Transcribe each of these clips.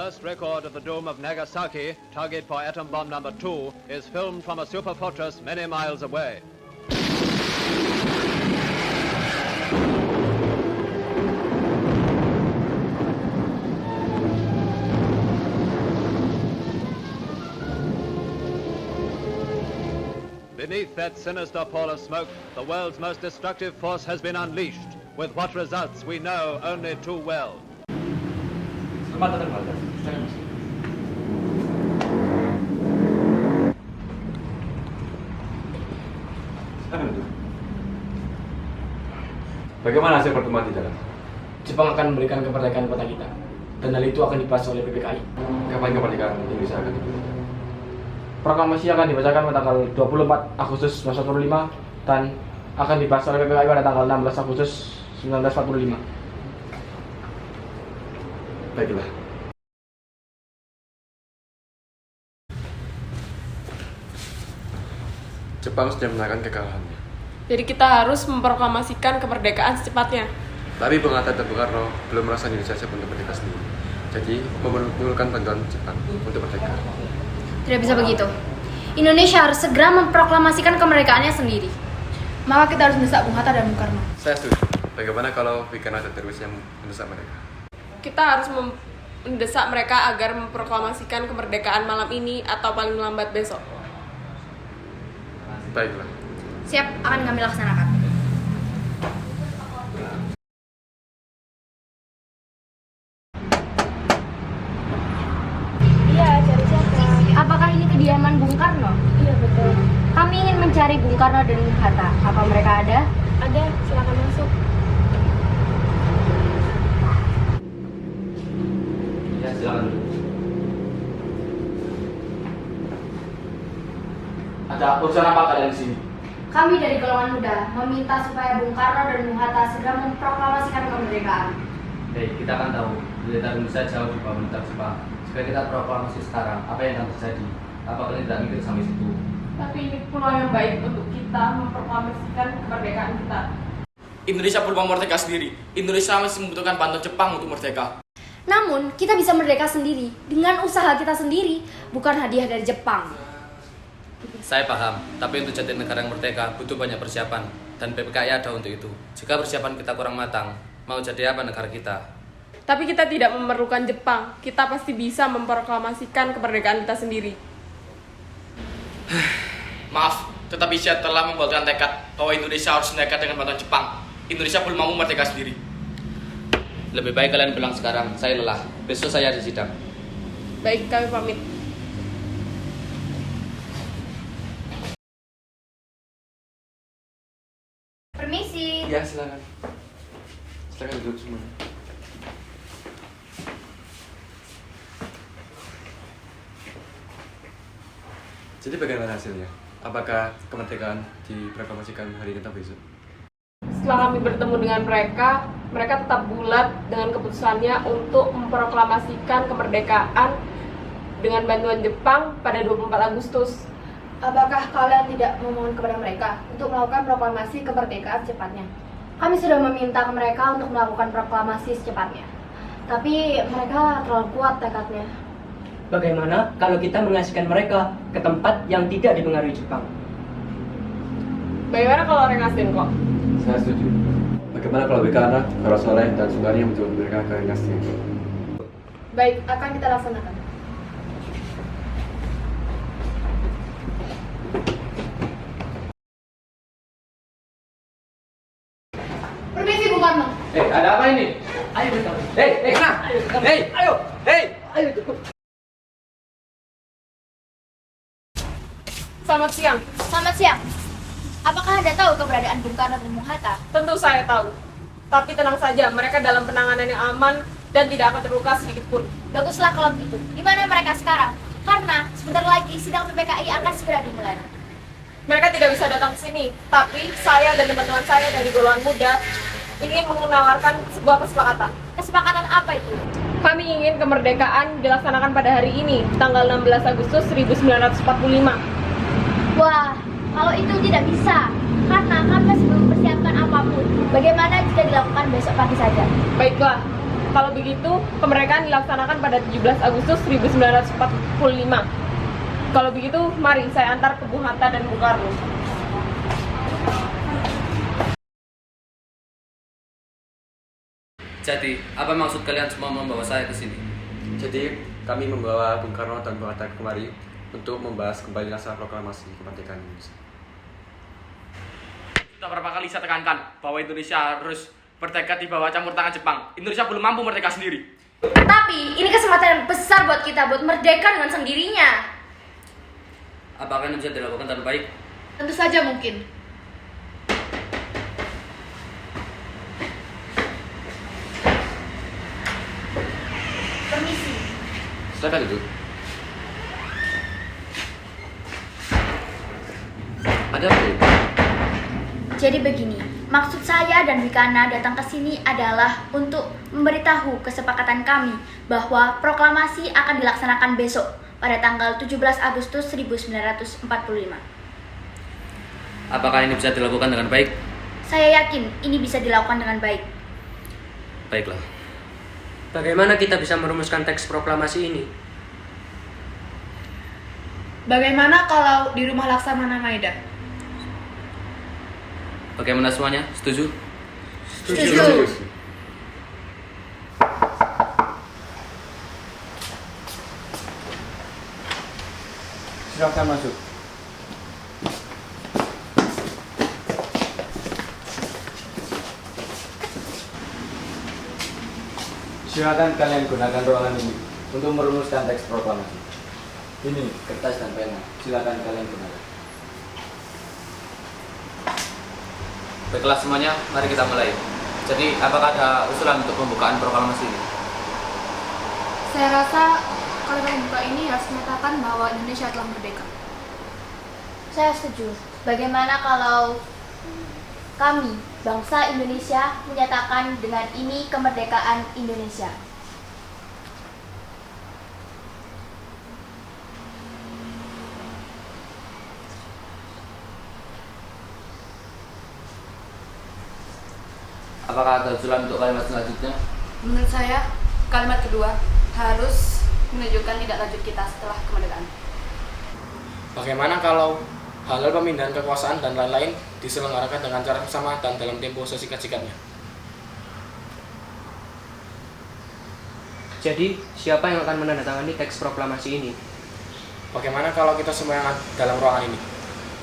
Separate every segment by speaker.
Speaker 1: first record of the doom of Nagasaki, target for atom bomb number 2, is filmed from a super fortress many miles away. Beneath that sinister pall of smoke, the world's most destructive force has been unleashed. With what results we know only too well.
Speaker 2: Selamat datang, Walter.
Speaker 3: Bagaimana hasil pertemuan di dalam?
Speaker 2: Jepang akan memberikan kemerdekaan kota kita, dan hal itu akan dibahas oleh PPKI.
Speaker 3: Kapan kemerdekaan Indonesia akan diberikan?
Speaker 2: Proklamasi akan dibacakan pada tanggal 24 Agustus 1945 dan akan dibahas oleh PPKI pada tanggal 16 Agustus 1945.
Speaker 3: Baiklah. Jepang sudah menangkan kekalahannya.
Speaker 4: Jadi kita harus memproklamasikan kemerdekaan secepatnya.
Speaker 3: Tapi pengatakan Bung Karno belum merasa Indonesia siap untuk merdeka sendiri. Jadi memerlukan bantuan Jepang untuk merdeka.
Speaker 5: Tidak bisa begitu. Indonesia harus segera memproklamasikan kemerdekaannya sendiri. Maka kita harus mendesak Bung Hatta dan Bung Karno.
Speaker 3: Saya setuju. Bagaimana kalau bikin ada teroris yang mendesak mereka?
Speaker 4: Kita harus mendesak mereka agar memproklamasikan kemerdekaan malam ini atau paling lambat besok.
Speaker 3: Baiklah.
Speaker 5: Siap, akan kami laksanakan.
Speaker 6: Iya, cari siapa?
Speaker 5: Apakah ini kediaman Bung Karno?
Speaker 6: Iya, betul.
Speaker 5: Kami ingin mencari Bung Karno dan Bung Hatta. Apa mereka ada?
Speaker 6: Ada, silakan masuk.
Speaker 2: Ya, silakan. Ada urusan apa kalian di sini?
Speaker 5: Kami dari golongan muda meminta supaya Bung Karno dan Bung Hatta segera memproklamasikan kemerdekaan.
Speaker 7: Baik, kita akan tahu militer Indonesia jauh di bawah militer Jepang. Jika kita proklamasi sekarang, apa yang akan terjadi? Apa kalian tidak mikir sampai situ?
Speaker 4: Tapi ini peluang yang baik untuk kita memproklamasikan kemerdekaan kita.
Speaker 8: Indonesia belum mau merdeka sendiri. Indonesia masih membutuhkan bantuan Jepang untuk merdeka.
Speaker 5: Namun, kita bisa merdeka sendiri dengan usaha kita sendiri, bukan hadiah dari Jepang.
Speaker 7: Saya paham, tapi untuk jadi negara yang merdeka butuh banyak persiapan, dan PPKI ada untuk itu. Jika persiapan kita kurang matang, mau jadi apa negara kita?
Speaker 4: Tapi kita tidak memerlukan Jepang. Kita pasti bisa memproklamasikan kemerdekaan kita sendiri.
Speaker 8: Maaf, tetapi saya telah membuatkan tekad bahwa Indonesia harus merdeka dengan bantuan Jepang. Indonesia belum mau merdeka sendiri.
Speaker 7: Lebih baik kalian pulang sekarang, saya lelah. Besok saya ada sidang.
Speaker 4: Baik, kami pamit.
Speaker 5: Permisi.
Speaker 3: Ya, silakan. Silakan duduk semua. Jadi bagaimana hasilnya? Apakah kemerdekaan diproklamasikan hari ini atau besok?
Speaker 4: Setelah kami bertemu dengan mereka tetap bulat dengan keputusannya untuk memproklamasikan kemerdekaan dengan bantuan Jepang pada 24 Agustus.
Speaker 6: Apakah kalian tidak memohon kepada mereka untuk melakukan proklamasi kemerdekaan secepatnya?
Speaker 5: Kami sudah meminta ke mereka untuk melakukan proklamasi secepatnya. Tapi mereka terlalu kuat tekadnya.
Speaker 9: Bagaimana kalau kita mengasihkan mereka ke tempat yang tidak dipengaruhi Jepang?
Speaker 4: Bagaimana kalau Rengastin kok?
Speaker 3: Saya setuju. Bagaimana kalau Bekarna, Karo Soleh, dan Sunggarnya mencoba mereka ke Rengastin?
Speaker 6: Baik, akan kita laksanakan.
Speaker 5: Permisi Bung Karno.
Speaker 2: Ada apa ini?
Speaker 9: Ayo kita.
Speaker 2: Kena! Ayo!
Speaker 4: Selamat siang.
Speaker 5: Selamat siang. Apakah Anda tahu keberadaan Bung Karno dan Bung Hatta?
Speaker 4: Tentu saya tahu. Tapi tenang saja, mereka dalam penanganan yang aman dan tidak akan terluka sedikit pun.
Speaker 5: Baguslah kalau begitu. Di mana mereka sekarang? Karena sebentar lagi sidang PPKI akan segera dimulai.
Speaker 4: Mereka tidak bisa datang ke sini, tapi saya dan teman-teman saya dari golongan muda ingin menawarkan sebuah kesepakatan.
Speaker 5: Kesepakatan apa itu?
Speaker 4: Kami ingin kemerdekaan dilaksanakan pada hari ini, tanggal 16 Agustus 1945.
Speaker 5: Wah, kalau itu tidak bisa. Karena kami masih belum mempersiapkan apapun. Bagaimana jika dilakukan besok pagi saja?
Speaker 4: Baiklah, Kalau begitu, kemerdekaan dilaksanakan pada 17 Agustus 1945. Kalau begitu, mari saya antar ke Bung Hatta dan Bung Karno.
Speaker 7: Jadi, apa maksud kalian semua membawa saya ke sini?
Speaker 3: Jadi kami membawa Bung Karno dan Bung Hatta kemari untuk membahas kembali naskah proklamasi kemerdekaan Indonesia.
Speaker 8: Sudah berapa kali saya tekankan bahwa Indonesia harus merdeka di bawah campur tangan Jepang. Indonesia belum mampu merdeka sendiri.
Speaker 5: Tapi ini kesempatan yang besar buat kita buat merdeka dengan sendirinya.
Speaker 7: Apakah ini bisa dilakukan dengan baik?
Speaker 5: Tentu saja mungkin. Permisi.
Speaker 3: Silakan duduk. Ada apa itu?
Speaker 5: Jadi begini, maksud saya dan Wikana datang ke sini adalah untuk memberitahu kesepakatan kami bahwa proklamasi akan dilaksanakan besok pada tanggal 17 Agustus 1945.
Speaker 7: Apakah ini bisa dilakukan dengan baik?
Speaker 5: Saya yakin ini bisa dilakukan dengan baik.
Speaker 7: Baiklah.
Speaker 9: Bagaimana kita bisa merumuskan teks proklamasi ini?
Speaker 6: Bagaimana kalau di rumah Laksamana Maeda?
Speaker 7: Bagaimana semuanya? Setuju?
Speaker 5: Setuju.
Speaker 2: Silakan masuk. Silakan kalian gunakan ruangan ini untuk merumuskan teks proklamasi. Ini kertas dan pena. Silakan kalian gunakan.
Speaker 7: Baiklah semuanya, mari kita mulai. Jadi, apakah ada usulan untuk pembukaan proklamasi ini?
Speaker 6: Saya rasa kalimat pembuka ini harus menyatakan bahwa Indonesia telah merdeka.
Speaker 5: Saya setuju. Bagaimana kalau kami, bangsa Indonesia, menyatakan dengan ini kemerdekaan Indonesia?
Speaker 7: Apakah ada usulan untuk kalimat selanjutnya?
Speaker 6: Menurut saya, kalimat kedua harus menunjukkan tidak lanjut kita setelah kemerdekaan.
Speaker 2: Bagaimana kalau hal-hal pemindahan kekuasaan dan lain-lain diselenggarakan dengan cara sama dan dalam tempo sesingkat-singkatnya?
Speaker 9: Jadi, siapa yang akan menandatangani teks proklamasi ini?
Speaker 2: Bagaimana kalau kita semua yang ada dalam ruangan ini?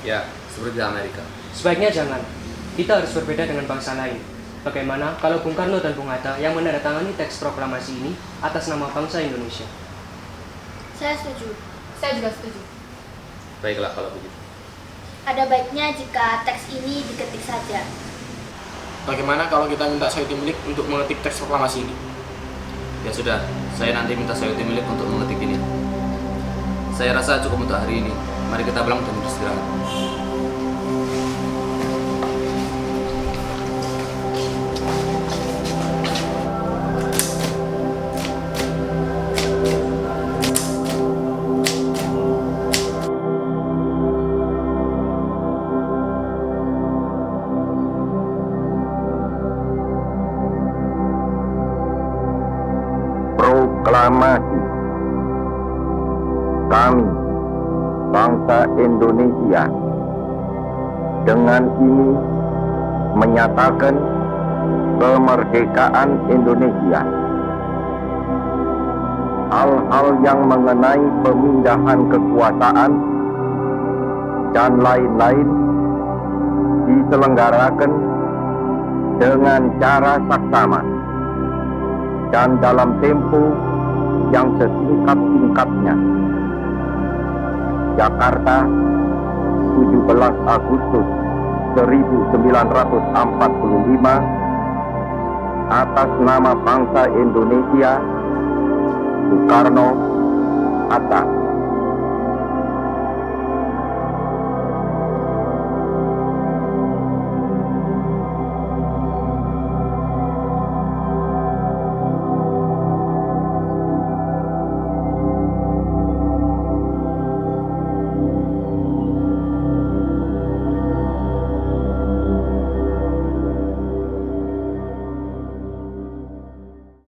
Speaker 7: Ya, seperti di Amerika.
Speaker 9: Sebaiknya jangan. Kita harus berbeda dengan bangsa lain. Bagaimana kalau Bung Karno dan Bung Hatta yang menandatangani teks proklamasi ini atas nama bangsa Indonesia?
Speaker 5: Saya setuju.
Speaker 6: Saya juga setuju.
Speaker 7: Baiklah kalau begitu.
Speaker 5: Ada baiknya jika teks ini diketik saja.
Speaker 2: Bagaimana kalau kita minta Sayuti Milik untuk mengetik teks proklamasi ini?
Speaker 7: Ya sudah, saya nanti minta Sayuti Milik untuk mengetik ini. Saya rasa cukup untuk hari ini. Mari kita pulang dan beristirahat.
Speaker 10: Proklamasi. Kami, bangsa Indonesia, dengan ini menyatakan kemerdekaan Indonesia. Hal-hal yang mengenai pemindahan kekuasaan dan lain-lain diselenggarakan dengan cara saksama dan dalam tempo yang sesingkat-singkatnya. Jakarta, 17 Agustus 1945, atas nama bangsa Indonesia, Soekarno, Hatta.